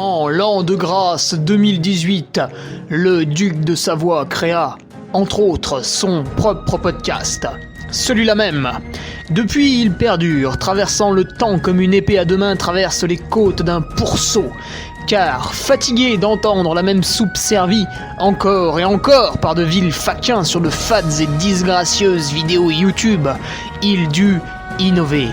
En l'an de grâce 2018, le duc de Savoie créa, entre autres, son propre podcast. Celui-là même. Depuis, il perdure, traversant le temps comme une épée à deux mains traverse les côtes d'un pourceau. Car, fatigué d'entendre la même soupe servie, encore et encore par de vils faquins sur de fades et disgracieuses vidéos YouTube, il dut innover.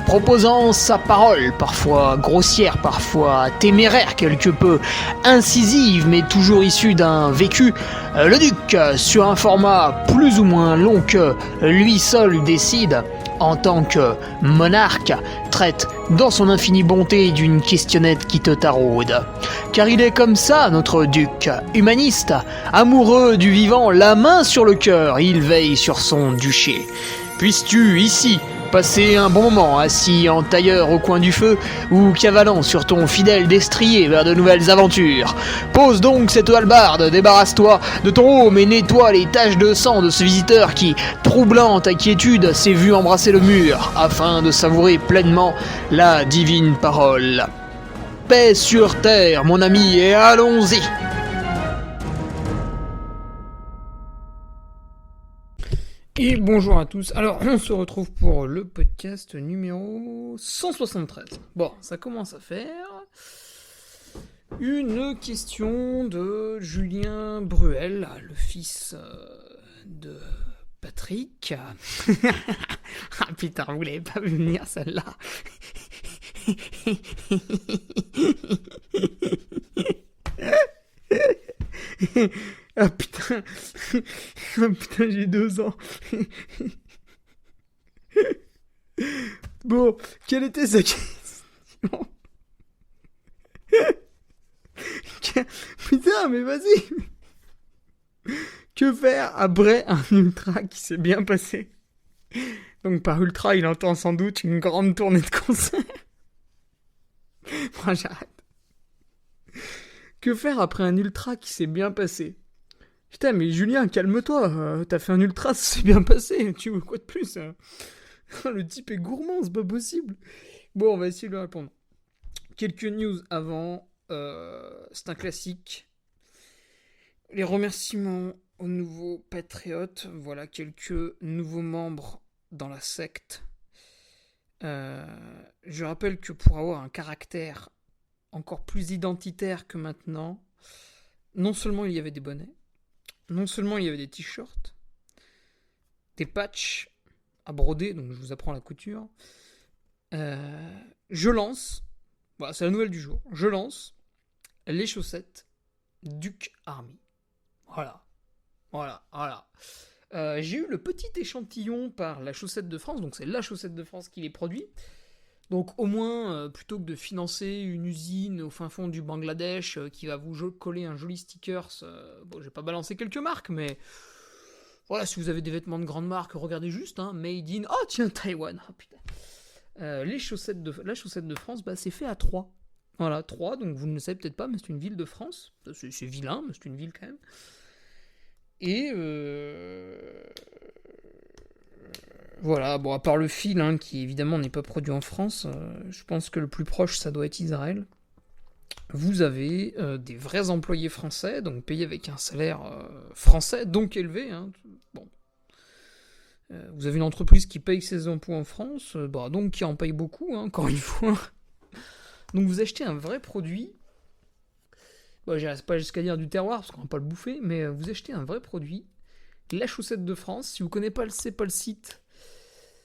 Proposant sa parole, parfois grossière, parfois téméraire quelque peu, incisive mais toujours issue d'un vécu, le duc, sur un format plus ou moins long que lui seul décide, en tant que monarque, traite dans son infinie bonté d'une questionnette qui te taraude. Car il est comme ça, notre duc, humaniste, amoureux du vivant, la main sur le cœur, il veille sur son duché. Puisses-tu, ici, passer un bon moment assis en tailleur au coin du feu ou cavalant sur ton fidèle destrier vers de nouvelles aventures. Pose donc cette hallebarde, débarrasse-toi de ton home et nettoie les taches de sang de ce visiteur qui, troublant ta quiétude, s'est vu embrasser le mur afin de savourer pleinement la divine parole. Paix sur terre, mon ami, et allons-y! Et bonjour à tous, alors on se retrouve pour le podcast numéro 173. Bon, ça commence à faire. Une question de Julien Bruel, le fils de Patrick. Ah putain, vous l'avez pas vu venir celle-là. Ah putain, ah putain, j'ai 2 ans. Bon, quelle était sa question? Putain, mais vas-y. Que faire après un ultra qui s'est bien passé? Donc par ultra, il entend sans doute une grande tournée de concert. Moi, j'arrête. Que faire après un ultra qui s'est bien passé? Putain, mais Julien, calme-toi, t'as fait un ultra, ça s'est bien passé, tu veux quoi de plus? Le type est gourmand, c'est pas possible. Bon, on va essayer de lui répondre. Quelques news avant, c'est un classique. Les remerciements aux nouveaux patriotes, voilà quelques nouveaux membres dans la secte. Je rappelle que pour avoir un caractère encore plus identitaire que maintenant, non seulement il y avait des bonnets, non seulement il y avait des t-shirts, des patchs à broder, donc je vous apprends la couture. Je lance, voilà, c'est la nouvelle du jour, je lance les chaussettes Duc Army. Voilà. J'ai eu le petit échantillon par la Chaussette de France, donc c'est la Chaussette de France qui les produit. Donc au moins, plutôt que de financer une usine au fin fond du Bangladesh qui va vous coller un joli stickers, bon, j'ai pas balancé quelques marques, mais voilà, si vous avez des vêtements de grande marque, regardez juste, hein, Made in, oh tiens, Taïwan, oh putain. La Chaussette de France, bah, c'est fait à Troyes. Voilà, Troyes, donc vous ne le savez peut-être pas, mais c'est une ville de France. C'est vilain, mais c'est une ville quand même. Et voilà, bon, à part le fil, hein, qui évidemment n'est pas produit en France, je pense que le plus proche, ça doit être Israël. Vous avez des vrais employés français, donc payés avec un salaire français, donc élevé. Hein, bon. Vous avez une entreprise qui paye ses impôts en France, bah, donc qui en paye beaucoup, hein, encore une fois. Donc vous achetez un vrai produit. Bon, j'irai pas jusqu'à dire du terroir, parce qu'on va pas le bouffer, mais vous achetez un vrai produit. La Chaussette de France, si vous connaissez pas le site,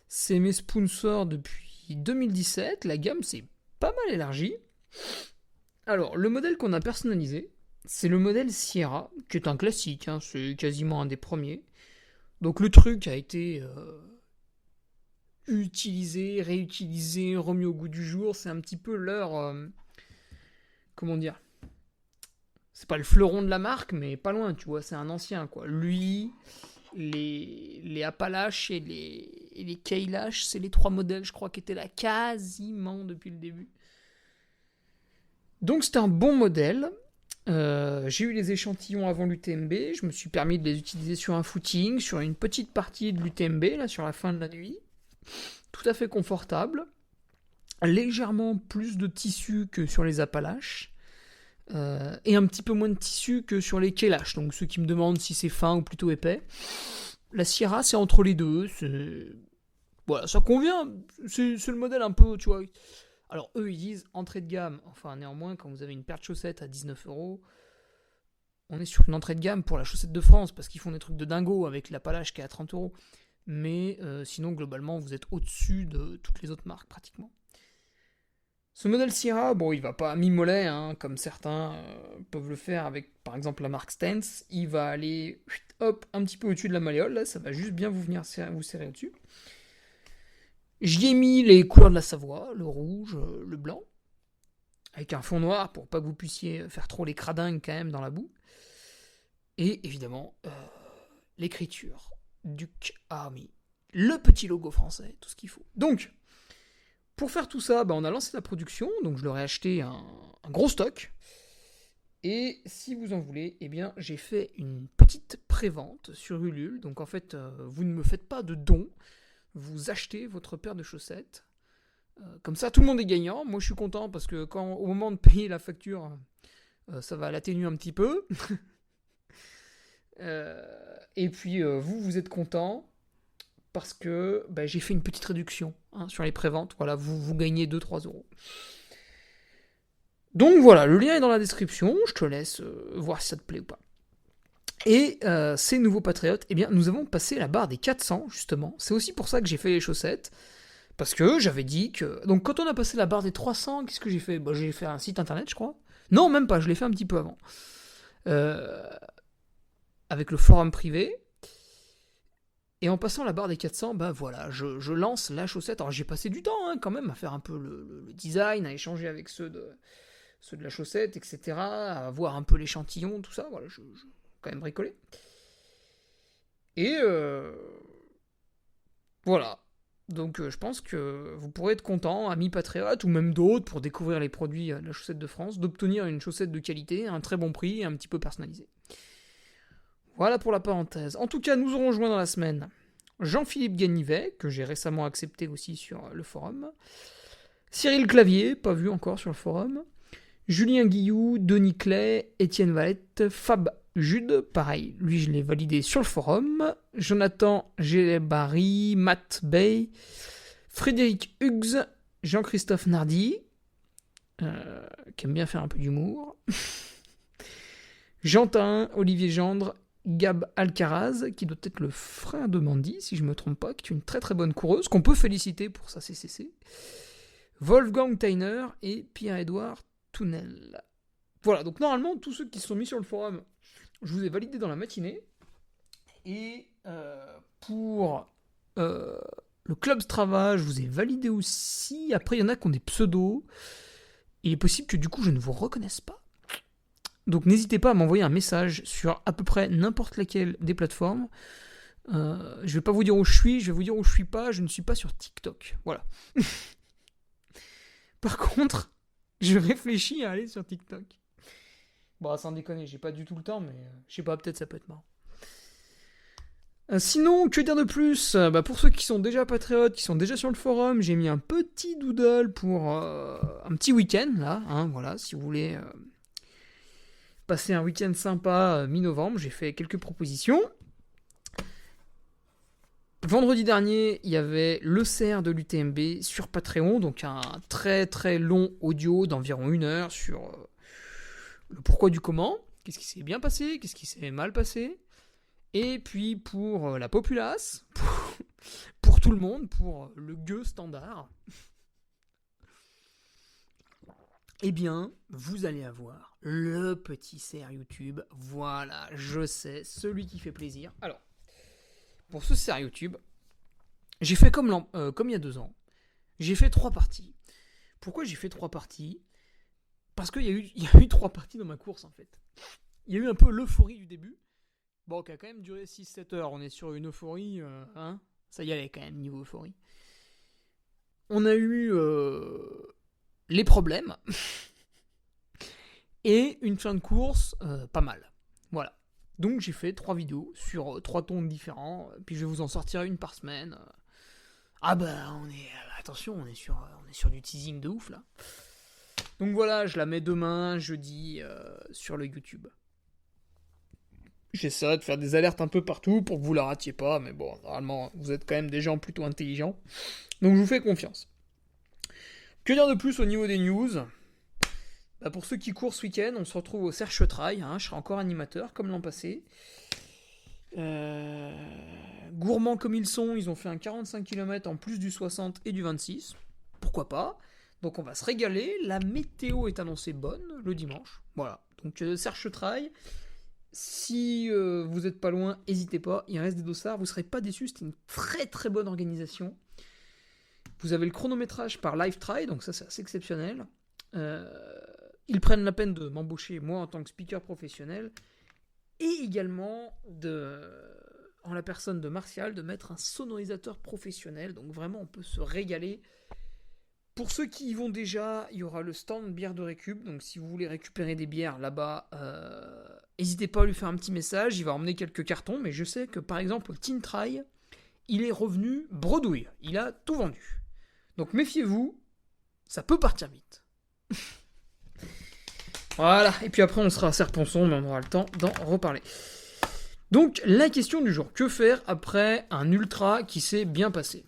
c'est mes sponsors depuis 2017. La gamme s'est pas mal élargie. Alors, le modèle qu'on a personnalisé, c'est le modèle Sierra, qui est un classique, hein, c'est quasiment un des premiers. Donc le truc a été utilisé, réutilisé, remis au goût du jour. C'est un petit peu leur... comment dire ? C'est pas le fleuron de la marque, mais pas loin, tu vois, c'est un ancien, quoi. Lui, les Appalaches et les Kailash, c'est les 3 modèles, je crois, qui étaient là quasiment depuis le début. Donc c'était un bon modèle. J'ai eu les échantillons avant l'UTMB, je me suis permis de les utiliser sur un footing, sur une petite partie de l'UTMB, là, sur la fin de la nuit. Tout à fait confortable. Légèrement plus de tissu que sur les Appalaches. et un petit peu moins de tissu que sur les Kailash. Donc ceux qui me demandent si c'est fin ou plutôt épais, la Sierra c'est entre les deux. Voilà, ça convient. C'est le modèle un peu, tu vois. Alors eux ils disent entrée de gamme. Enfin néanmoins quand vous avez une paire de chaussettes à 19€, on est sur une entrée de gamme pour la chaussette de France parce qu'ils font des trucs de dingo avec la Palache qui est à 30€. Mais sinon globalement vous êtes au-dessus de toutes les autres marques pratiquement. Ce modèle Sierra, bon, il va pas à mi-mollet, hein, comme certains peuvent le faire avec, par exemple, la marque Stance. Il va aller, hop, un petit peu au-dessus de la malléole, là, ça va juste bien vous serrer au-dessus. J'y ai mis les couleurs de la Savoie, le rouge, le blanc, avec un fond noir pour pas que vous puissiez faire trop les cradingues quand même dans la boue. Et évidemment, l'écriture Duke Army, le petit logo français, tout ce qu'il faut. Donc, pour faire tout ça, on a lancé la production, donc je leur ai acheté un gros stock. Et si vous en voulez, eh bien, j'ai fait une petite prévente sur Ulule. Donc en fait, vous ne me faites pas de dons, vous achetez votre paire de chaussettes. Comme ça, tout le monde est gagnant. Moi, je suis content parce que au moment de payer la facture, ça va l'atténuer un petit peu. Et puis, vous êtes content. Parce que j'ai fait une petite réduction sur les préventes. Voilà, vous gagnez 2-3€. Donc voilà, le lien est dans la description. Je te laisse voir si ça te plaît ou pas. Et ces nouveaux patriotes, eh bien, nous avons passé la barre des 400, justement. C'est aussi pour ça que j'ai fait les chaussettes. Parce que j'avais dit que... Donc quand on a passé la barre des 300, qu'est-ce que j'ai fait ? J'ai fait un site internet, je crois. Non, même pas, je l'ai fait un petit peu avant. Avec le forum privé. Et en passant la barre des 400, voilà, je lance la chaussette. Alors j'ai passé du temps quand même à faire un peu le design, à échanger avec ceux de la chaussette, etc. À voir un peu l'échantillon, tout ça. Voilà, je quand même bricolé. Et voilà. Donc je pense que vous pourrez être content, amis patriotes, ou même d'autres, pour découvrir les produits de la chaussette de France, d'obtenir une chaussette de qualité, à un très bon prix et un petit peu personnalisée. Voilà pour la parenthèse. En tout cas, nous aurons joint dans la semaine Jean-Philippe Ganivet, que j'ai récemment accepté aussi sur le forum. Cyril Clavier, pas vu encore sur le forum. Julien Guillou, Denis Clay, Étienne Valette, Fab Jude, pareil, lui je l'ai validé sur le forum. Jonathan Gélébari, Matt Bay, Frédéric Hughes, Jean-Christophe Nardi, qui aime bien faire un peu d'humour. Jantin, Olivier Gendre, Gab Alcaraz, qui doit être le frère de Mandy, si je ne me trompe pas, qui est une très très bonne coureuse, qu'on peut féliciter pour sa CCC. Wolfgang Teiner et Pierre-Édouard Tounel. Voilà, donc normalement, tous ceux qui se sont mis sur le forum, je vous ai validé dans la matinée. Et pour le Club Strava, je vous ai validé aussi. Après, il y en a qui ont des pseudos. Il est possible que du coup, je ne vous reconnaisse pas. Donc n'hésitez pas à m'envoyer un message sur à peu près n'importe laquelle des plateformes. Je vais pas vous dire où je suis, je vais vous dire où je suis pas. Je ne suis pas sur TikTok. Voilà. Par contre, je réfléchis à aller sur TikTok. Bon, sans déconner, j'ai pas du tout le temps, mais je sais pas, peut-être ça peut être marrant. Sinon, que dire de plus ? Pour ceux qui sont déjà patriotes, qui sont déjà sur le forum, j'ai mis un petit doodle pour un petit week-end, là. Voilà, si vous voulez... passer un week-end sympa mi-novembre, j'ai fait quelques propositions. Vendredi dernier, il y avait le CR de l'UTMB sur Patreon, donc un très très long audio d'environ 1 heure sur le pourquoi du comment, qu'est-ce qui s'est bien passé, qu'est-ce qui s'est mal passé, et puis pour la populace, pour tout le monde, pour le gueux standard, eh bien, vous allez avoir le petit CR YouTube. Voilà, je sais, celui qui fait plaisir. Alors, pour ce CR YouTube, j'ai fait comme il y a 2 ans. J'ai fait 3 parties. Pourquoi j'ai fait 3 parties ? Parce qu'il y a eu 3 parties dans ma course, en fait. Il y a eu un peu l'euphorie du début. Bon, qui a quand même duré 6-7 heures. On est sur une euphorie, ça y allait quand même, niveau euphorie. On a eu... les problèmes et une fin de course pas mal. Voilà. Donc j'ai fait 3 vidéos sur 3 tons différents, puis je vais vous en sortir une par semaine. Attention, on est sur du teasing de ouf là. Donc voilà, je la mets demain, jeudi, sur le YouTube. J'essaierai de faire des alertes un peu partout pour que vous la ratiez pas, mais bon, normalement, vous êtes quand même des gens plutôt intelligents. Donc je vous fais confiance. Que dire de plus au niveau des news ? Bah, pour ceux qui courent ce week-end, on se retrouve au Serche-Trail, je serai encore animateur, comme l'an passé. Gourmands comme ils sont, ils ont fait un 45 km en plus du 60 et du 26. Pourquoi pas ? Donc on va se régaler. La météo est annoncée bonne le dimanche. Voilà. Donc Serche-Trail. Si vous n'êtes pas loin, n'hésitez pas. Il reste des dossards. Vous ne serez pas déçus. C'était une très très bonne organisation. Vous avez le chronométrage par Live-Try. Donc ça, c'est assez exceptionnel. Ils prennent la peine de m'embaucher, moi, en tant que speaker professionnel. Et également, en la personne de Martial, de mettre un sonorisateur professionnel. Donc vraiment, on peut se régaler. Pour ceux qui y vont déjà, il y aura le stand bière de récup. Donc si vous voulez récupérer des bières là-bas, n'hésitez pas à lui faire un petit message. Il va emmener quelques cartons. Mais je sais que par exemple, au Teen Try, il est revenu bredouille. Il a tout vendu. Donc méfiez-vous, ça peut partir vite. Voilà. Et puis après, on sera à Serponçon, mais on aura le temps d'en reparler. Donc la question du jour. Que faire après un ultra qui s'est bien passé ?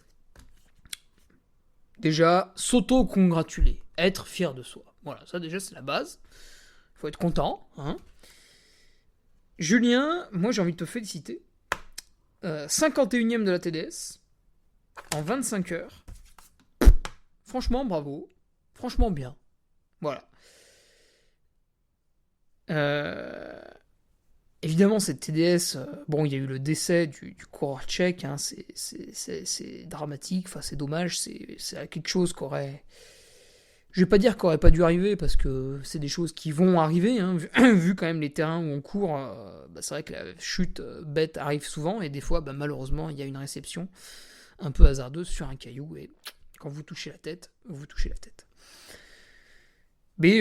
Déjà, s'auto-congratuler, être fier de soi. Voilà, ça déjà c'est la base. Il faut être content. Julien, moi j'ai envie de te féliciter. 51e de la TDS, en 25 heures. Franchement, bravo. Franchement bien. Voilà. Évidemment, cette TDS, il y a eu le décès du coureur tchèque, c'est dramatique, c'est dommage, c'est quelque chose qu'aurait... Je vais pas dire qu'aurait pas dû arriver, parce que c'est des choses qui vont arriver, vu quand même les terrains où on court, c'est vrai que la chute bête arrive souvent, et des fois, malheureusement, il y a une réception un peu hasardeuse sur un caillou, et quand vous touchez la tête, vous touchez la tête. Mais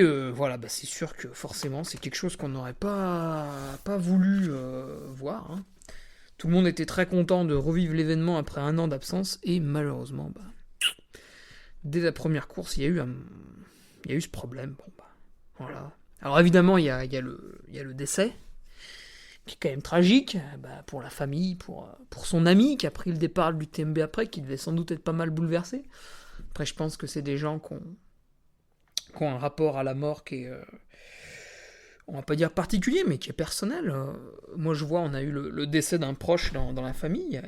c'est sûr que forcément c'est quelque chose qu'on n'aurait pas voulu voir. Tout le monde était très content de revivre l'événement après un an d'absence et malheureusement, dès la première course, il y a eu ce problème. Voilà. Alors évidemment, il y a le décès qui est quand même tragique pour la famille, pour son ami qui a pris le départ de l'UTMB après, qui devait sans doute être pas mal bouleversé. Après, je pense que c'est des gens qui ont un rapport à la mort qui est, on va pas dire particulier, mais qui est personnel. Moi, je vois, on a eu le décès d'un proche dans la famille il y a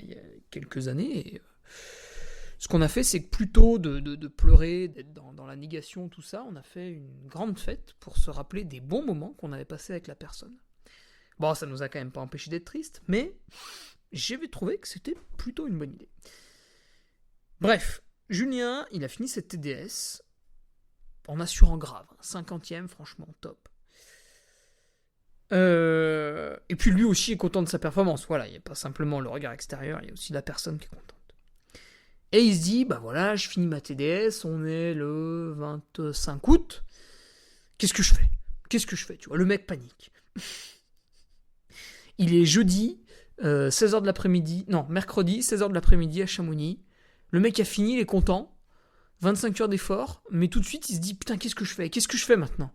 quelques années, et ce qu'on a fait, c'est que plutôt de pleurer, d'être dans la négation, tout ça, on a fait une grande fête pour se rappeler des bons moments qu'on avait passés avec la personne. Bon, ça nous a quand même pas empêché d'être tristes, mais j'avais trouvé que c'était plutôt une bonne idée. Bref, Julien, il a fini cette TDS en assurant grave. 50e, franchement, top. Et puis lui aussi est content de sa performance. Voilà, il n'y a pas simplement le regard extérieur, il y a aussi la personne qui est contente. Et il se dit, je finis ma TDS, on est le 25 août. Qu'est-ce que je fais ? Tu vois, le mec panique. Il est jeudi, 16h de l'après-midi, mercredi, 16h de l'après-midi à Chamonix. Le mec a fini, il est content. 25 heures d'effort, mais tout de suite, il se dit, putain, qu'est-ce que je fais maintenant ?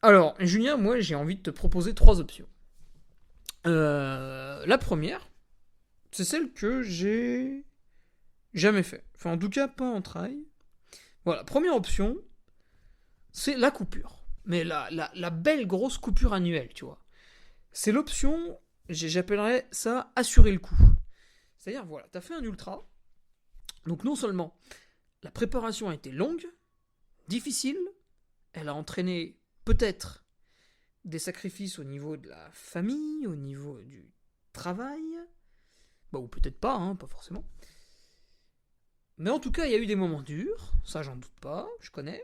Alors, Julien, moi, j'ai envie de te proposer 3 options. La première, c'est celle que j'ai jamais fait. Enfin, en tout cas, pas en trail. Voilà, première option, c'est la coupure. Mais la belle grosse coupure annuelle, tu vois. C'est l'option, j'appellerais ça assurer le coup. C'est-à-dire, voilà, t'as fait un ultra. Donc non seulement la préparation a été longue, difficile, elle a entraîné peut-être des sacrifices au niveau de la famille, au niveau du travail, ou peut-être pas, pas forcément. Mais en tout cas, il y a eu des moments durs, ça j'en doute pas, je connais.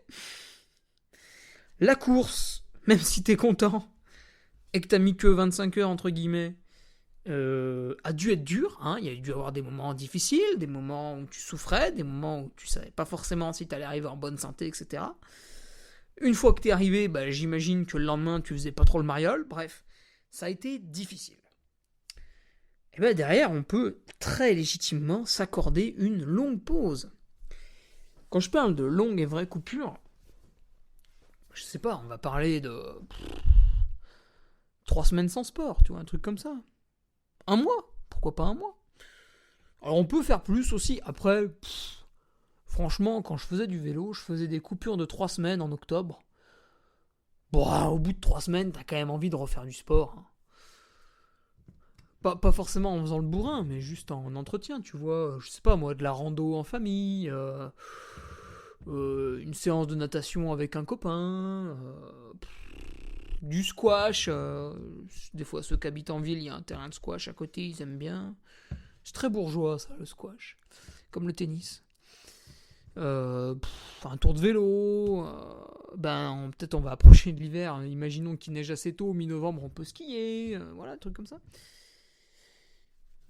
La course, même si t'es content et que t'as mis que 25 heures entre guillemets, a dû être dur, il y a dû avoir des moments difficiles, des moments où tu souffrais, des moments où tu savais pas forcément si t'allais arriver en bonne santé, etc. Une fois que t'es arrivé, j'imagine que le lendemain tu faisais pas trop le mariole, bref, ça a été difficile. Et derrière, on peut très légitimement s'accorder une longue pause. Quand je parle de longue et vraie coupure, je sais pas, on va parler de 3 semaines sans sport, tu vois, un truc comme ça. Un mois, pourquoi pas un mois? Alors on peut faire plus aussi, après, franchement, quand je faisais du vélo, je faisais des coupures de 3 semaines en octobre. Bon, au bout de 3 semaines, t'as quand même envie de refaire du sport. Hein. Pas forcément en faisant le bourrin, mais juste en entretien, tu vois. Je sais pas moi, de la rando en famille, une séance de natation avec un copain, du squash. Des fois, ceux qui habitent en ville, il y a un terrain de squash à côté, ils aiment bien. C'est très bourgeois, ça, le squash. Comme le tennis. Un tour de vélo. Peut-être on va approcher de l'hiver. Imaginons qu'il neige assez tôt, mi-novembre, on peut skier. Voilà, un truc comme ça.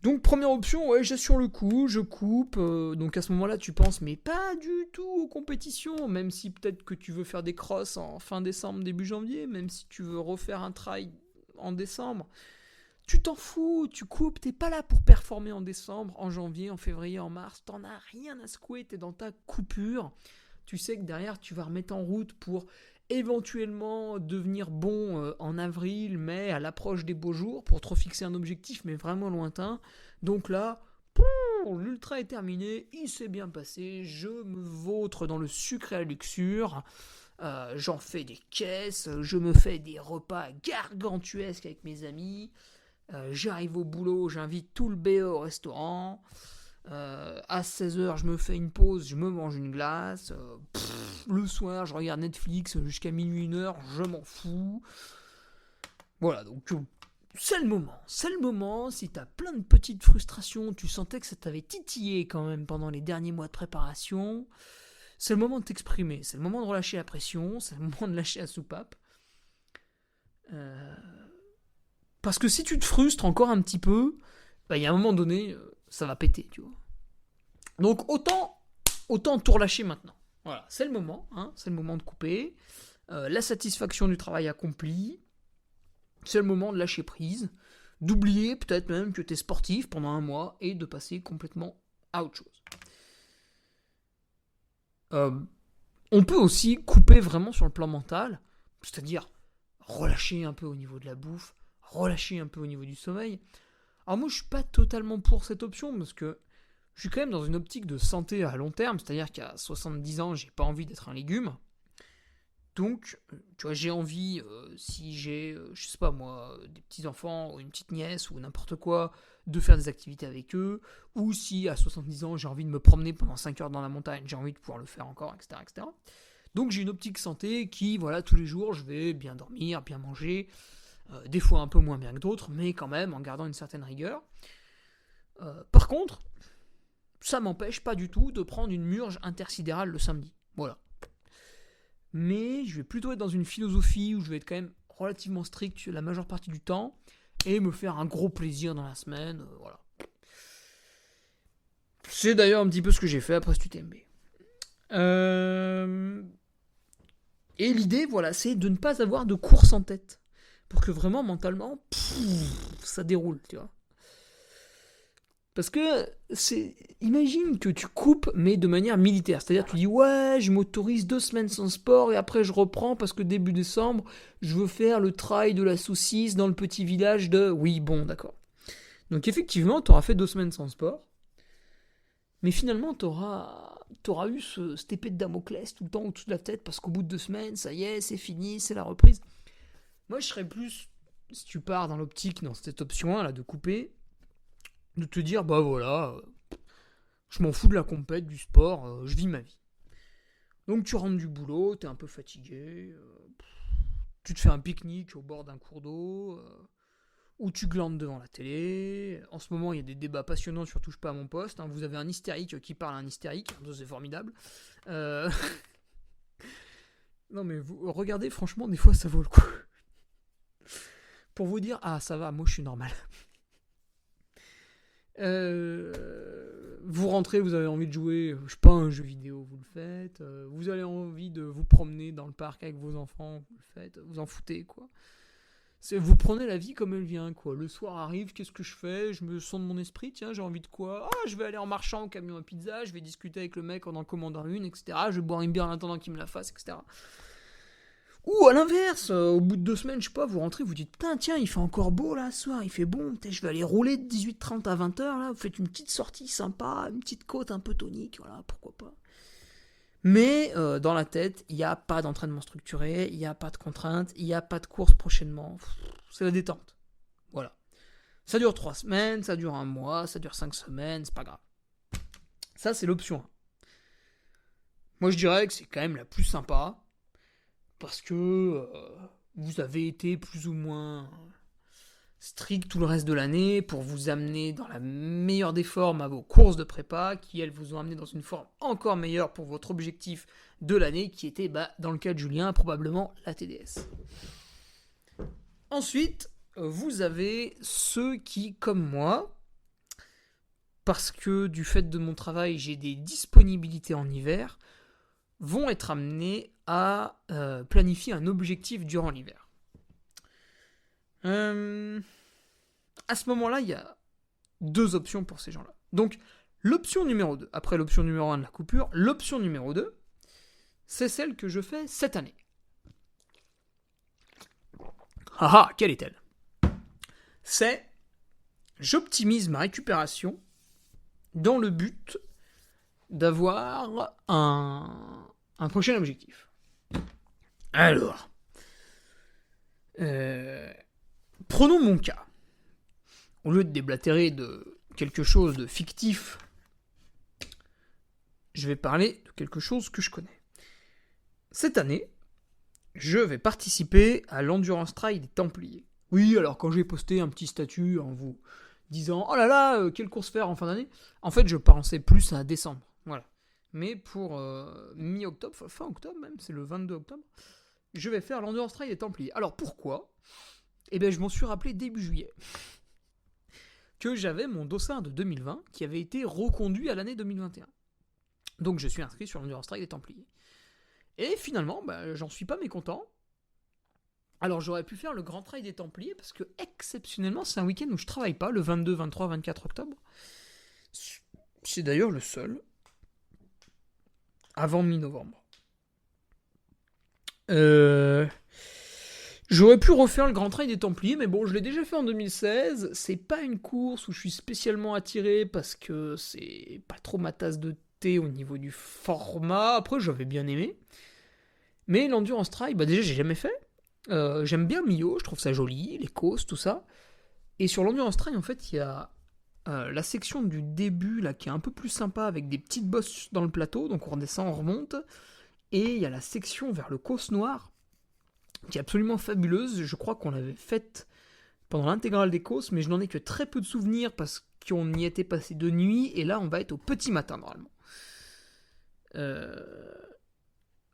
Donc première option, ouais, j'ai sur le coup, je coupe. Donc à ce moment-là, tu penses, mais pas du tout aux compétitions. Même si peut-être que tu veux faire des crosses en fin décembre, début janvier. Même si tu veux refaire un trail en décembre. Tu t'en fous, tu coupes, t'es pas là pour performer en décembre, en janvier, en février, en mars, t'en as rien à secouer, t'es dans ta coupure. Tu sais que derrière, tu vas remettre en route pour éventuellement devenir bon en avril, mai, à l'approche des beaux jours, pour te refixer un objectif, mais vraiment lointain. Donc là, l'ultra est terminé, il s'est bien passé, je me vautre dans le sucre et la luxure. J'en fais des caisses, je me fais des repas gargantuesques avec mes amis. J'arrive au boulot, j'invite tout le BE au restaurant. À 16h, je me fais une pause, je me mange une glace. Le soir, je regarde Netflix jusqu'à minuit, 1h, je m'en fous. Voilà, donc c'est le moment. C'est le moment. Si t'as plein de petites frustrations, tu sentais que ça t'avait titillé quand même pendant les derniers mois de préparation. C'est le moment de t'exprimer. C'est le moment de relâcher la pression. C'est le moment de lâcher la soupape. Parce que si tu te frustres encore un petit peu, il y a un moment donné, ça va péter, tu vois. Donc autant tout relâcher maintenant. Voilà, c'est le moment, hein, c'est le moment de couper. La satisfaction du travail accompli, c'est le moment de lâcher prise, d'oublier peut-être même que tu es sportif pendant un mois et de passer complètement à autre chose. On peut aussi couper vraiment sur le plan mental, c'est-à-dire relâcher un peu au niveau de la bouffe, relâcher un peu au niveau du sommeil. Alors moi je suis pas totalement pour cette option parce que je suis quand même dans une optique de santé à long terme, c'est-à-dire qu'à 70 ans j'ai pas envie d'être un légume. Donc, tu vois, j'ai envie, si j'ai, je sais pas moi, des petits-enfants ou une petite nièce ou n'importe quoi, de faire des activités avec eux, ou si à 70 ans j'ai envie de me promener pendant 5 heures dans la montagne, j'ai envie de pouvoir le faire encore, etc. etc. Donc j'ai une optique santé qui, voilà, tous les jours je vais bien dormir, bien manger, des fois un peu moins bien que d'autres, mais quand même en gardant une certaine rigueur. Par contre, ça m'empêche pas du tout de prendre une murge intersidérale le samedi. Voilà. Mais je vais plutôt être dans une philosophie où je vais être quand même relativement strict la majeure partie du temps et me faire un gros plaisir dans la semaine. Voilà. C'est d'ailleurs un petit peu ce que j'ai fait après ce UTMB. Et l'idée, voilà, c'est de ne pas avoir de course en tête. Pour que vraiment, mentalement, ça déroule, tu vois. Parce que, imagine que tu coupes, mais de manière militaire. C'est-à-dire, tu dis, ouais, je m'autorise 2 semaines sans sport, et après je reprends parce que début décembre, je veux faire le trail de la saucisse dans le petit village de... Oui, bon, d'accord. Donc effectivement, tu auras fait 2 semaines sans sport, mais finalement, tu auras eu cette épée de Damoclès tout le temps au-dessus de la tête, parce qu'au bout de 2 semaines, ça y est, c'est fini, c'est la reprise. Moi, je serais plus, si tu pars dans l'optique, dans cette option 1, là, de couper, de te dire, bah voilà, je m'en fous de la compète, du sport, je vis ma vie. Donc tu rentres du boulot, t'es un peu fatigué, tu te fais un pique-nique au bord d'un cours d'eau, ou tu glandes devant la télé. En ce moment, il y a des débats passionnants sur Touche pas à mon poste. Hein. Vous avez un hystérique qui parle à un hystérique, c'est formidable. Non mais vous regardez, franchement, des fois ça vaut le coup. Pour vous dire, ah ça va, moi je suis normal. Vous rentrez, vous avez envie de jouer, je sais pas, un jeu vidéo, vous le faites. Vous avez envie de vous promener dans le parc avec vos enfants, vous le faites. Vous en foutez, quoi. Vous prenez la vie comme elle vient, quoi. Le soir arrive, qu'est-ce que je fais? Je me sens de mon esprit, tiens, j'ai envie de quoi? Ah, je vais aller en marchant au camion à pizza, je vais discuter avec le mec en commandant une, etc. Je vais boire une bière en attendant qu'il me la fasse, etc. Ou à l'inverse, au bout de 2 semaines, je sais pas, vous rentrez, vous dites putain, tiens, il fait encore beau là ce soir, il fait bon, peut-être je vais aller rouler de 18h30 à 20h là, vous faites une petite sortie sympa, une petite côte un peu tonique, voilà, pourquoi pas. Mais dans la tête, il n'y a pas d'entraînement structuré, il n'y a pas de contraintes, il n'y a pas de course prochainement, c'est la détente. Voilà. Ça dure 3 semaines, ça dure 1 mois, ça dure 5 semaines, c'est pas grave. Ça, c'est l'option 1. Moi, je dirais que c'est quand même la plus sympa, parce que vous avez été plus ou moins strict tout le reste de l'année pour vous amener dans la meilleure des formes à vos courses de prépa, qui elles vous ont amené dans une forme encore meilleure pour votre objectif de l'année, qui était, dans le cas de Julien, probablement la TDS. Ensuite, vous avez ceux qui, comme moi, parce que du fait de mon travail, j'ai des disponibilités en hiver, vont être amenés à planifier un objectif durant l'hiver. À ce moment-là, il y a 2 options pour ces gens-là. Donc, l'option numéro 2, après l'option numéro 1 de la coupure, l'option numéro 2, c'est celle que je fais cette année. Ah, quelle est-elle ? C'est, j'optimise ma récupération dans le but d'avoir un prochain objectif. Alors, prenons mon cas. Au lieu de déblatérer de quelque chose de fictif, je vais parler de quelque chose que je connais. Cette année, je vais participer à l'Endurance Trail des Templiers. Oui, alors quand j'ai posté un petit statut en vous disant « Oh là là, quelle course faire en fin d'année ?» En fait, je pensais plus à décembre. Voilà. Mais pour mi-octobre, fin octobre même, c'est le 22 octobre, je vais faire l'Endurance Trail des Templiers. Alors pourquoi ? Eh bien, je m'en suis rappelé début juillet que j'avais mon dossard de 2020 qui avait été reconduit à l'année 2021. Donc je suis inscrit sur l'Endurance Trail des Templiers. Et finalement, j'en suis pas mécontent. Alors j'aurais pu faire le Grand Trail des Templiers parce que exceptionnellement, c'est un week-end où je travaille pas, le 22, 23, 24 octobre. C'est d'ailleurs le seul avant mi-novembre. J'aurais pu refaire le Grand Trail des Templiers, mais bon, je l'ai déjà fait en 2016. C'est pas une course où je suis spécialement attiré parce que c'est pas trop ma tasse de thé au niveau du format. Après, j'avais bien aimé. Mais l'Endurance Trail, déjà, j'ai jamais fait. J'aime bien Millau, je trouve ça joli, les côtes, tout ça. Et sur l'Endurance Trail, en fait, il y a la section du début là qui est un peu plus sympa avec des petites bosses dans le plateau, donc on redescend, on remonte. Et il y a la section vers le Causse Noir qui est absolument fabuleuse. Je crois qu'on l'avait faite pendant l'intégrale des Causses, mais je n'en ai que très peu de souvenirs parce qu'on y était passé de nuit, et là on va être au petit matin normalement.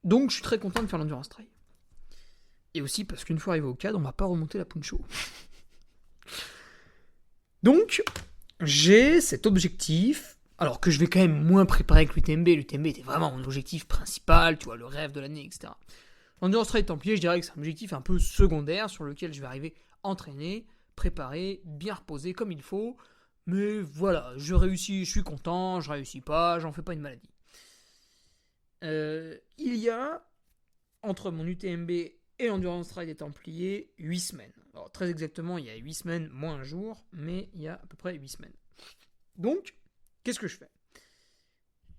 Donc je suis très content de faire l'Endurance Trail. Et aussi parce qu'une fois arrivé au cadre, on m'a pas remonté la Puncho. Donc, j'ai cet objectif, alors que je vais quand même moins préparer que l'UTMB. L'UTMB était vraiment mon objectif principal, tu vois, le rêve de l'année, etc. L'Endurance Trail Templier, je dirais que c'est un objectif un peu secondaire sur lequel je vais arriver entraîné, préparé, bien reposé comme il faut. Mais voilà, je réussis, je suis content, je réussis pas, j'en fais pas une maladie. Il y a, entre mon UTMB et l'Endurance Trail des Templiers, 8 semaines. Alors, très exactement, il y a 8 semaines, moins un jour, mais il y a à peu près 8 semaines. Donc, qu'est-ce que je fais ?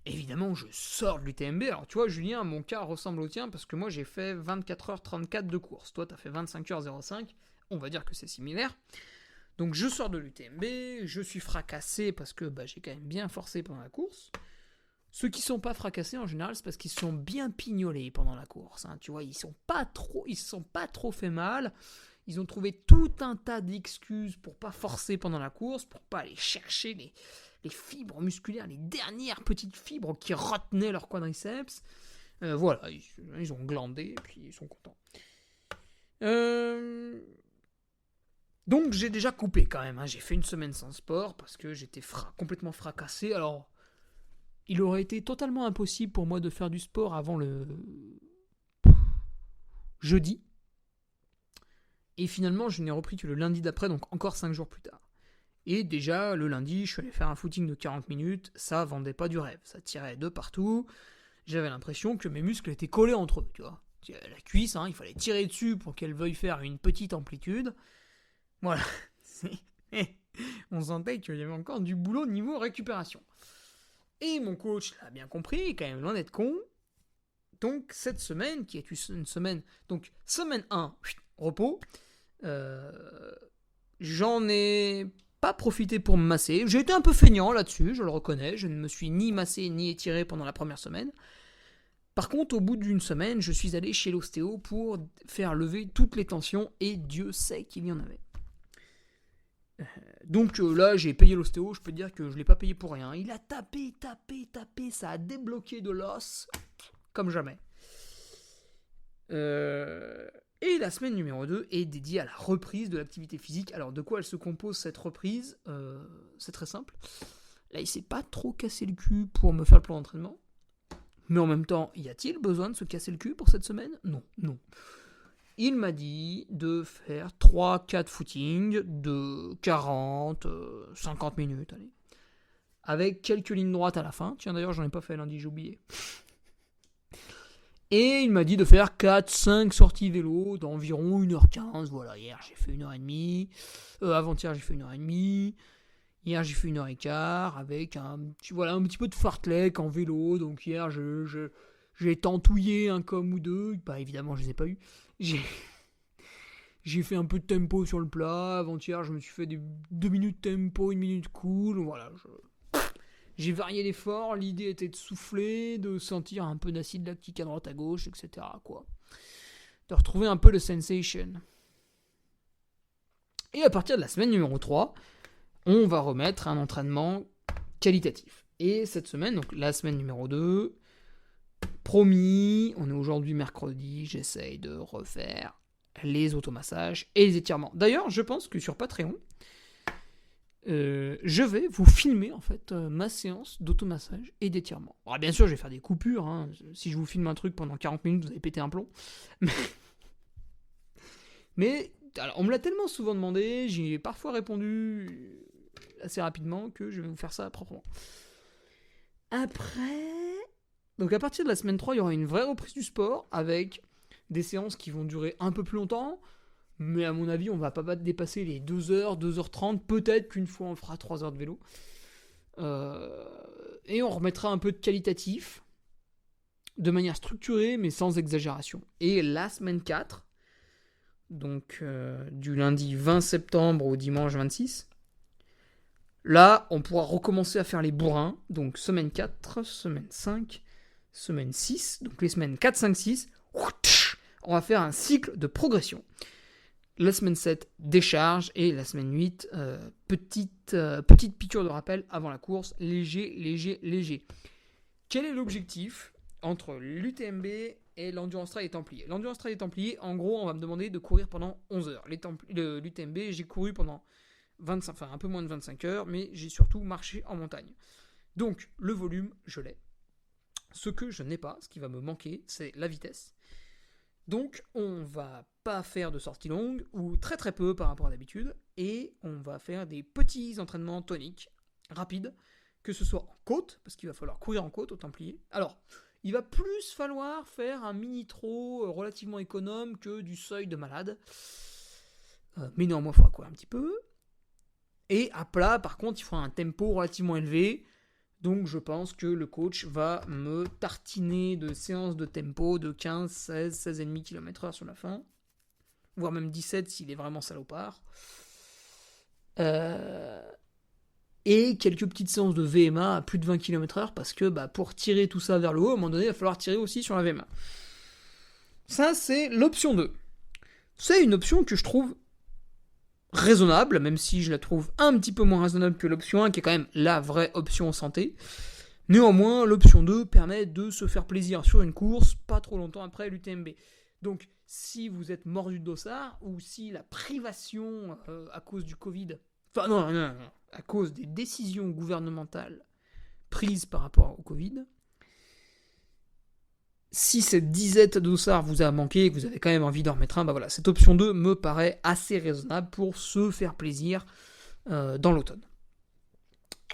Évidemment, je sors de l'UTMB. Alors, tu vois, Julien, mon cas ressemble au tien, parce que moi, j'ai fait 24h34 de course. Toi, t'as fait 25h05. On va dire que c'est similaire. Donc, je sors de l'UTMB, je suis fracassé, parce que j'ai quand même bien forcé pendant la course. Ceux qui sont pas fracassés en général, c'est parce qu'ils sont bien pignolés pendant la course. Tu vois, ils se sont pas trop fait mal. Ils ont trouvé tout un tas d'excuses pour pas forcer pendant la course, pour pas aller chercher les fibres musculaires, les dernières petites fibres qui retenaient leur quadriceps. Voilà, ils ont glandé et puis ils sont contents. Donc j'ai déjà coupé quand même. J'ai fait une semaine sans sport parce que j'étais complètement fracassé. Alors, il aurait été totalement impossible pour moi de faire du sport avant le jeudi. Et finalement, je n'ai repris que le lundi d'après, donc encore 5 jours plus tard. Et déjà, le lundi, je suis allé faire un footing de 40 minutes. Ça vendait pas du rêve. Ça tirait de partout. J'avais l'impression que mes muscles étaient collés entre eux, tu vois. La cuisse, il fallait tirer dessus pour qu'elle veuille faire une petite amplitude. Voilà. On sentait qu'il y avait encore du boulot niveau récupération. Et mon coach l'a bien compris, il est quand même loin d'être con. Donc cette semaine, qui est une semaine... Donc semaine 1, repos. J'en ai pas profité pour me masser. J'ai été un peu feignant là-dessus, je le reconnais. Je ne me suis ni massé ni étiré pendant la première semaine. Par contre, au bout d'une semaine, je suis allé chez l'ostéo pour faire lever toutes les tensions et Dieu sait qu'il y en avait. Donc là, j'ai payé l'ostéo, je peux dire que je ne l'ai pas payé pour rien. Il a tapé, ça a débloqué de l'os comme jamais. Et la semaine numéro 2 est dédiée à la reprise de l'activité physique. Alors de quoi elle se compose cette reprise ? C'est très simple. Là, il s'est pas trop cassé le cul pour me faire le plan d'entraînement. Mais en même temps, y a-t-il besoin de se casser le cul pour cette semaine ? Non. Il m'a dit de faire 3-4 footings de 40, 50 minutes, allez. Avec quelques lignes droites à la fin. Tiens, d'ailleurs, j'en ai pas fait lundi, j'ai oublié. Et il m'a dit de faire 4-5 sorties vélo d'environ 1h15. Voilà, hier j'ai fait 1h30. Avant-hier j'ai fait 1h30. Hier j'ai fait 1h15 avec un petit peu de fartlek en vélo. Donc hier j'ai tentouillé un com ou deux. Bah évidemment je les ai pas eu. J'ai fait un peu de tempo sur le plat. Avant-hier je me suis fait des 2 minutes tempo, 1 minute cool. Voilà, j'ai varié l'effort, l'idée était de souffler, de sentir un peu d'acide lactique à droite à gauche, etc. quoi. De retrouver un peu le sensation. Et à partir de la semaine numéro 3, on va remettre un entraînement qualitatif. Et cette semaine, donc la semaine numéro 2, promis, on est aujourd'hui mercredi, j'essaye de refaire les automassages et les étirements. D'ailleurs, je pense que sur Patreon, je vais vous filmer en fait ma séance d'automassage et d'étirement. Alors, bien sûr, je vais faire des coupures. Si je vous filme un truc pendant 40 minutes, vous allez péter un plomb. Mais alors, on me l'a tellement souvent demandé, j'y ai parfois répondu assez rapidement que je vais vous faire ça proprement. Après, donc à partir de la semaine 3, il y aura une vraie reprise du sport avec des séances qui vont durer un peu plus longtemps. Mais à mon avis, on va pas dépasser les 2h, 2h30. Peut-être qu'une fois, on fera 3 heures de vélo. Et on remettra un peu de qualitatif, de manière structurée, mais sans exagération. Et la semaine 4, donc du lundi 20 septembre au dimanche 26, là, on pourra recommencer à faire les bourrins. Donc semaine 4, semaine 5, semaine 6. Donc les semaines 4, 5, 6, on va faire un cycle de progression. La semaine 7, décharge. Et la semaine 8, petite piqûre de rappel avant la course. Léger. Quel est l'objectif entre l'UTMB et l'Endurance Trail et Templiers ? L'Endurance Trail et Templiers, en gros, on va me demander de courir pendant 11 heures. L'UTMB, j'ai couru pendant un peu moins de 25 heures, mais j'ai surtout marché en montagne. Donc, le volume, je l'ai. Ce que je n'ai pas, ce qui va me manquer, c'est la vitesse. Donc, on va pas faire de sorties longues, ou très très peu par rapport à d'habitude, et on va faire des petits entraînements toniques, rapides, que ce soit en côte, parce qu'il va falloir courir en côte au Templier. Alors, il va plus falloir faire un mini-trot relativement économe que du seuil de malade, mais néanmoins, il faudra courir un petit peu. Et à plat, par contre, il faudra un tempo relativement élevé. Donc je pense que le coach va me tartiner de séances de tempo de 15, 16, 16,5 km/h sur la fin. Voire même 17 s'il est vraiment salopard. Et quelques petites séances de VMA à plus de 20 km/h parce que pour tirer tout ça vers le haut, à un moment donné, il va falloir tirer aussi sur la VMA. Ça, c'est l'option 2. C'est une option que je trouve raisonnable, même si je la trouve un petit peu moins raisonnable que l'option 1, qui est quand même la vraie option santé. Néanmoins, l'option 2 permet de se faire plaisir sur une course, pas trop longtemps après l'UTMB. Donc, si vous êtes mordu de dossard, ou si la privation à cause du Covid, à cause des décisions gouvernementales prises par rapport au Covid, si cette disette de dossard vous a manqué et que vous avez quand même envie d'en remettre un, cette option 2 me paraît assez raisonnable pour se faire plaisir dans l'automne.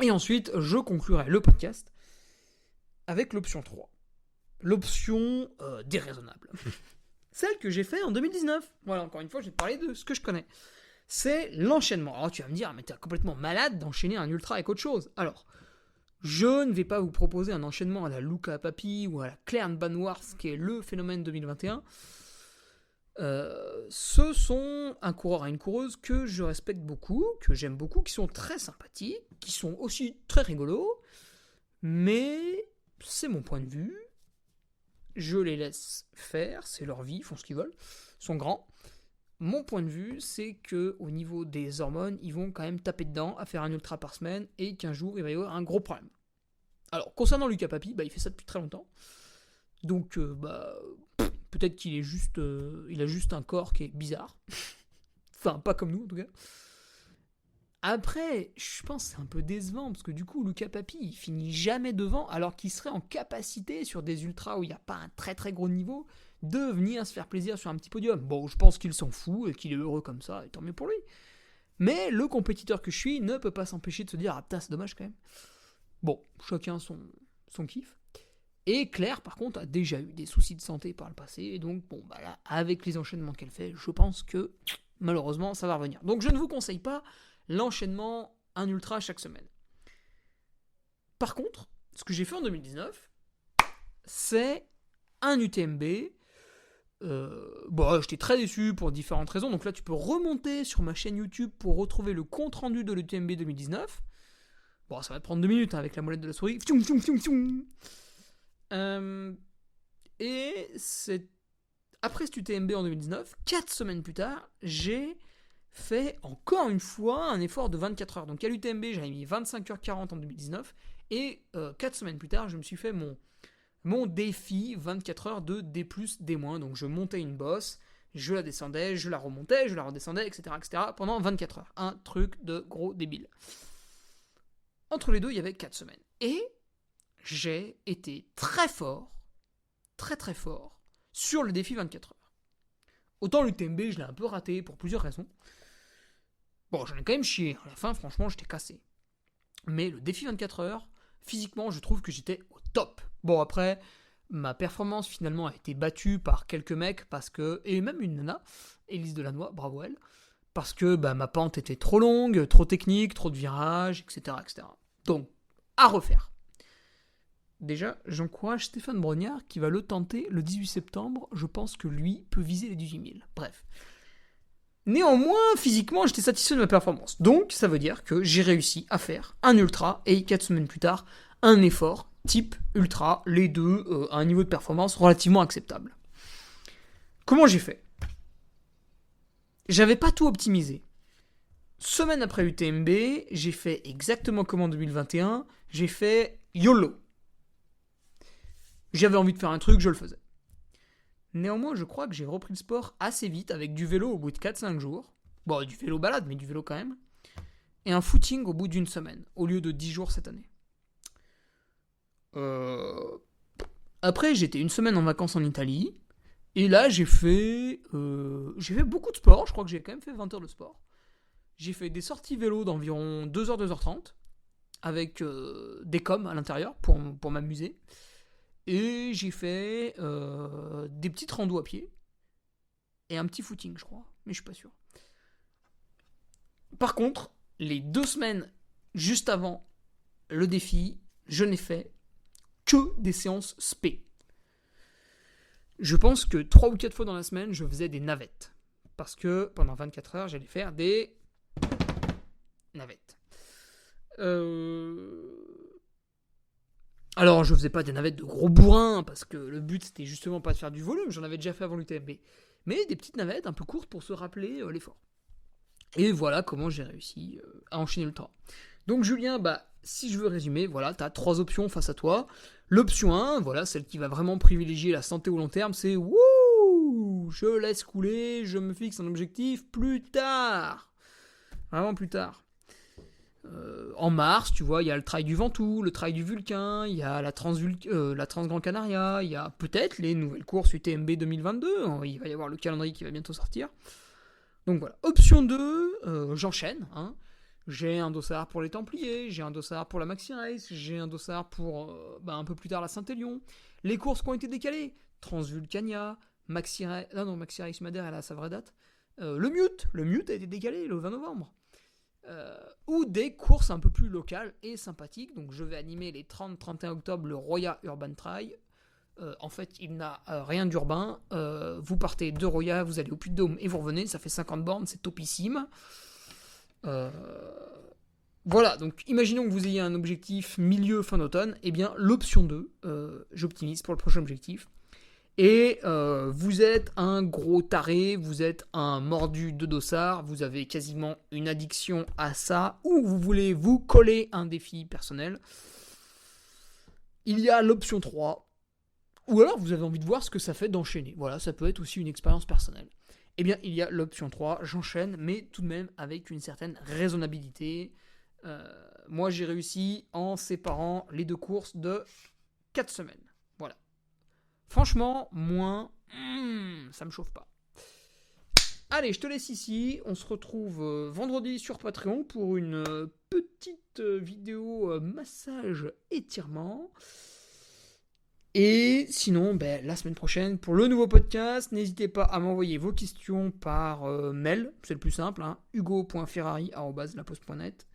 Et ensuite, je conclurai le podcast avec l'option 3. L'option déraisonnable. celle que j'ai fait en 2019. Voilà, encore une fois, je vais te parler de ce que je connais. C'est l'enchaînement. Alors tu vas me dire, mais t'es complètement malade d'enchaîner un ultra avec autre chose. Alors, je ne vais pas vous proposer un enchaînement à la Luca Papi ou à la Claire Banwarth, qui est le phénomène 2021. Ce sont un coureur et une coureuse que je respecte beaucoup, que j'aime beaucoup, qui sont très sympathiques, qui sont aussi très rigolos, mais c'est mon point de vue. Je les laisse faire, c'est leur vie, ils font ce qu'ils veulent, ils sont grands. Mon point de vue, c'est que au niveau des hormones, ils vont quand même taper dedans à faire un ultra par semaine et qu'un jour, il va y avoir un gros problème. Alors, concernant Luca Papi, il fait ça depuis très longtemps. Donc, peut-être qu'il est juste, il a juste un corps qui est bizarre. Enfin, pas comme nous, en tout cas. Après, je pense que c'est un peu décevant, parce que du coup, Luca Papi, il finit jamais devant, alors qu'il serait en capacité, sur des ultras où il n'y a pas un très très gros niveau, de venir se faire plaisir sur un petit podium. Bon, je pense qu'il s'en fout, et qu'il est heureux comme ça, et tant mieux pour lui. Mais le compétiteur que je suis ne peut pas s'empêcher de se dire « Ah putain, c'est dommage quand même ». Bon, chacun son kiff. Et Claire, par contre, a déjà eu des soucis de santé par le passé, et donc, là, avec les enchaînements qu'elle fait, je pense que, malheureusement, ça va revenir. Donc je ne vous conseille pas l'enchaînement, un ultra chaque semaine. Par contre, ce que j'ai fait en 2019, c'est un UTMB. J'étais très déçu pour différentes raisons. Donc là, tu peux remonter sur ma chaîne YouTube pour retrouver le compte-rendu de l'UTMB 2019. Bon, ça va te prendre 2 minutes avec la molette de la souris. Et c'est après cet UTMB en 2019, 4 semaines plus tard, j'ai fait encore une fois un effort de 24 heures. Donc à l'UTMB, j'avais mis 25h40 en 2019, et 4 semaines plus tard, je me suis fait mon défi 24 heures de D+, D-. Donc je montais une bosse, je la descendais, je la remontais, je la redescendais, etc. pendant 24 heures. Un truc de gros débile. Entre les deux, il y avait 4 semaines. Et j'ai été très fort, très très fort, sur le défi 24 heures. Autant l'UTMB, je l'ai un peu raté pour plusieurs raisons. Bon, j'en ai quand même chié. À la fin, franchement, j'étais cassé. Mais le défi 24 heures, physiquement, je trouve que j'étais au top. Bon, après, ma performance, finalement, a été battue par quelques mecs, et même une nana, Élise Delannoy, bravo elle, parce que ma pente était trop longue, trop technique, trop de virages, etc. Donc, à refaire. Déjà, j'encourage Stéphane Brognard qui va le tenter le 18 septembre. Je pense que lui peut viser les 18 000. Bref. Néanmoins, physiquement, j'étais satisfait de ma performance. Donc, ça veut dire que j'ai réussi à faire un ultra et 4 semaines plus tard, un effort type ultra, les deux à un niveau de performance relativement acceptable. Comment j'ai fait ? J'avais pas tout optimisé. Semaine après l'UTMB, j'ai fait exactement comme en 2021, j'ai fait YOLO. J'avais envie de faire un truc, je le faisais. Néanmoins, je crois que j'ai repris le sport assez vite avec du vélo au bout de 4-5 jours. Bon, du vélo balade, mais du vélo quand même. Et un footing au bout d'une semaine, au lieu de 10 jours cette année. Après, j'étais une semaine en vacances en Italie. Et là, j'ai fait beaucoup de sport. Je crois que j'ai quand même fait 20 heures de sport. J'ai fait des sorties vélo d'environ 2h, 2h30. Avec des coms à l'intérieur pour m'amuser. Et j'ai fait des petites randos à pied. Et un petit footing, je crois. Mais je suis pas sûr. Par contre, les 2 semaines juste avant le défi, je n'ai fait que des séances spé. Je pense que 3 ou 4 fois dans la semaine, je faisais des navettes. Parce que pendant 24 heures, j'allais faire des navettes. Alors, je faisais pas des navettes de gros bourrins, parce que le but, c'était justement pas de faire du volume, j'en avais déjà fait avant l'UTMB. Mais des petites navettes un peu courtes pour se rappeler l'effort. Et voilà comment j'ai réussi à enchaîner le temps. Donc Julien, si je veux résumer, voilà, t'as 3 options face à toi. L'option 1, voilà, celle qui va vraiment privilégier la santé au long terme, c'est « Wouh ! Je laisse couler, je me fixe un objectif plus tard !» Vraiment plus tard. En mars, tu vois, il y a le trail du Ventoux, le trail du Vulcain, il y a la Trans-Grand Canaria, il y a peut-être les nouvelles courses UTMB 2022, il va y avoir le calendrier qui va bientôt sortir. Donc voilà, option 2, j'enchaîne. J'ai un dossard pour les Templiers, j'ai un dossard pour la Maxi Race, j'ai un dossard pour un peu plus tard la Saint-Élion. Les courses qui ont été décalées, Transvulcania, Maxi Race Madère, elle a sa vraie date. Le Mute a été décalé le 20 novembre. Ou des courses un peu plus locales et sympathiques. Donc je vais animer les 30-31 octobre le Roya Urban Trail. En fait, il n'a rien d'urbain. Vous partez de Roya, vous allez au Puy-de-Dôme et vous revenez. Ça fait 50 bornes, c'est topissime. Voilà, donc imaginons que vous ayez un objectif milieu fin d'automne. Eh bien, l'option 2, j'optimise pour le prochain objectif. Et vous êtes un gros taré, vous êtes un mordu de dossard, vous avez quasiment une addiction à ça, ou vous voulez vous coller un défi personnel. Il y a l'option 3, ou alors vous avez envie de voir ce que ça fait d'enchaîner. Voilà, ça peut être aussi une expérience personnelle. Eh bien, il y a l'option 3, j'enchaîne, mais tout de même avec une certaine raisonnabilité. Moi, j'ai réussi en séparant les 2 courses de 4 semaines. Voilà. Franchement, moins, ça me chauffe pas. Allez, je te laisse ici. On se retrouve vendredi sur Patreon pour une petite vidéo massage étirement. Et sinon, la semaine prochaine, pour le nouveau podcast, n'hésitez pas à m'envoyer vos questions par mail. C'est le plus simple, hugo.ferrari@laposte.net.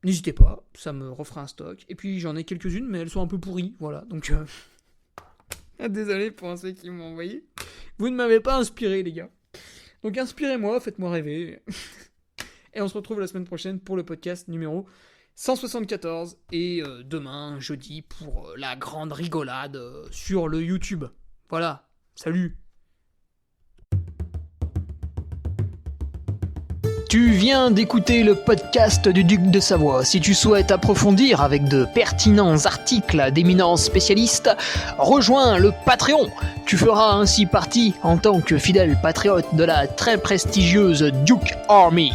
N'hésitez pas, ça me refera un stock. Et puis j'en ai quelques-unes, mais elles sont un peu pourries. Voilà, donc... Désolé pour ceux qui m'ont envoyé. Vous ne m'avez pas inspiré, les gars. Donc inspirez-moi, faites-moi rêver. Et on se retrouve la semaine prochaine pour le podcast numéro 174. Et demain, jeudi, pour la grande rigolade sur le YouTube. Voilà, salut. Tu viens d'écouter le podcast du Duc de Savoie. Si tu souhaites approfondir avec de pertinents articles d'éminents spécialistes, rejoins le Patreon. Tu feras ainsi partie en tant que fidèle patriote de la très prestigieuse Duke Army.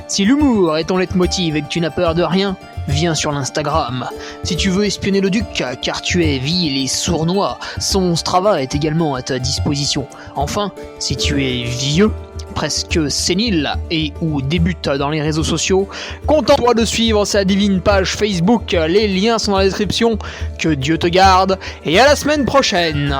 Si l'humour est ton leitmotiv et que tu n'as peur de rien, viens sur l'Instagram. Si tu veux espionner le Duc, car tu es vil et sournois, son Strava est également à ta disposition. Enfin, si tu es vieux, presque sénile et ou débute dans les réseaux sociaux, contente-toi de suivre sa divine page Facebook, les liens sont dans la description. Que Dieu te garde et à la semaine prochaine.